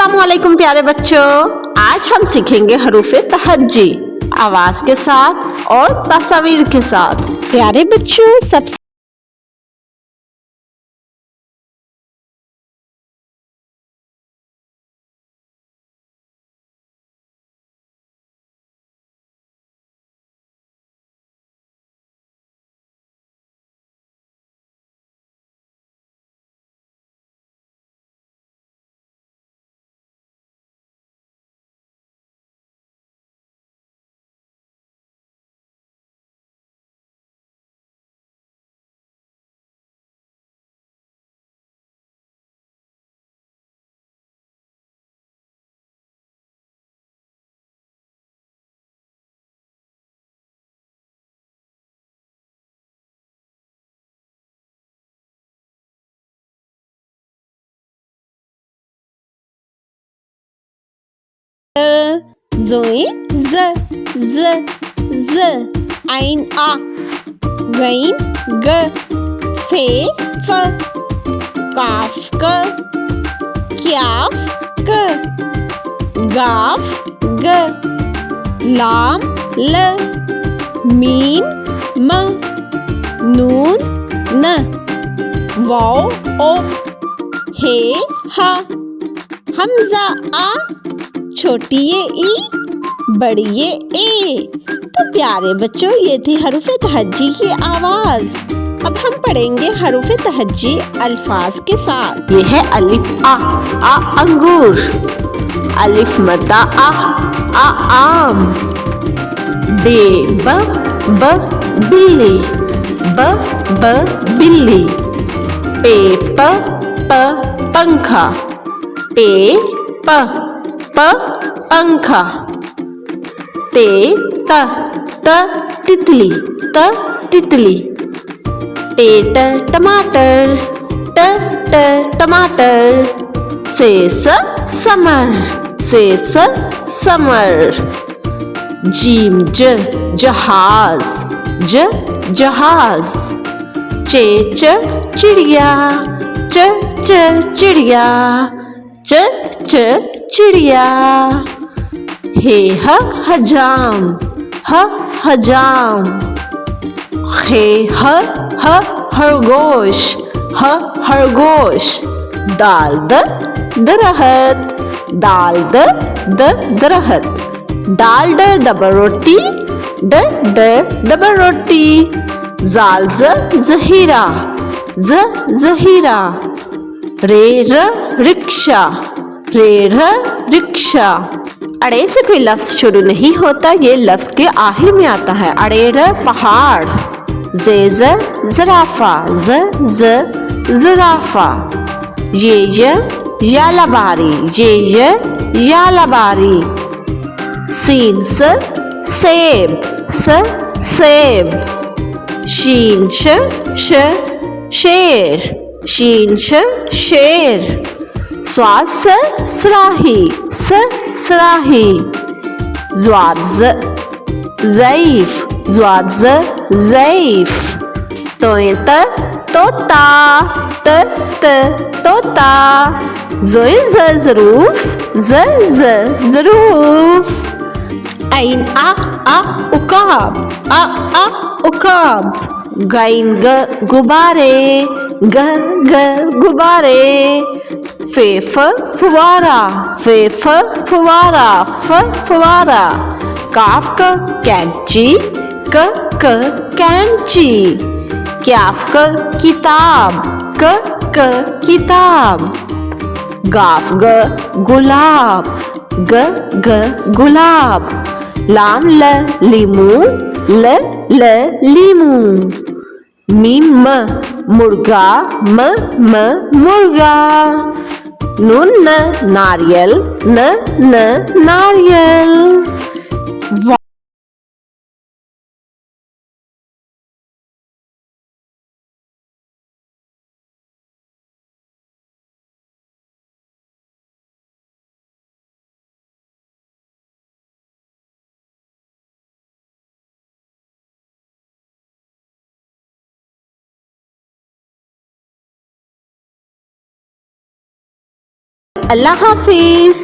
अस्सलामुअलैकुम प्यारे बच्चों। आज हम सीखेंगे हरूफे तहज्जी आवाज के साथ और तस्वीर के साथ। प्यारे बच्चों, सबसे ज़ोई ज आइन आ गईन ग फे फ काफ क क्याफ क गाफ ग लाम ल मीम म नून न वाओ ओ हे हा हमजा आ छोटी ये ई बड़ी ये ए। तो प्यारे बच्चों, ये थी हरूफे तहज्जी की आवाज। अब हम पढ़ेंगे हरूफे तहज्जी अल्फाज के साथ। ये है अलिफ आ अंगूर, अलिफ मद्दा आ आम, बे ब बिल्ली, ब बिल्ली, पे प पंखा, पे प पंखा, ते त तितली, तितली, टे टमाटर, ट टमाटर, से समर, से समर, जीम जहाज, जहाज, चे चिड़िया, चिड़िया, चिड़िया, हे हजाम, हजाम, खे खरगोश, खरगोश, दाल दरहत, दाल दरहत, दाल डबल रोटी, डबल रोटी, जाल जहीरा, जहीरा, रे रिक्शा, रिक्शा। अड़े से कोई लफ्ज शुरू नहीं होता, ये लफ्ज के आखिर में आता है। अड़ेर पहाड़, जे जराफा, जराफा, ये यालाबारी, ये यालाबारी, सीन सेब, सेब, शीन शेर, शीन शेर, स्वाद सराही, सराही, ज़्वाद ज़ईफ, ज़्वाद ज़ईफ, तोता, तोता, ज़ोई ज़रूफ, ज़रूफ, आइन आ उकाब, उकाब, गाइन गुब्बारे, गुब्बारे, फे फुवारा, फे फुवारा, फुवारा, काफ कैंची, कैंची, क्याफ किताब, किताब, गाफ गुलाब, गुलाब, लाम लीमू, लीमू, मीम मुर्गा, मुर्गा, नून नारियल, नारियल। अल्लाह हाफिज।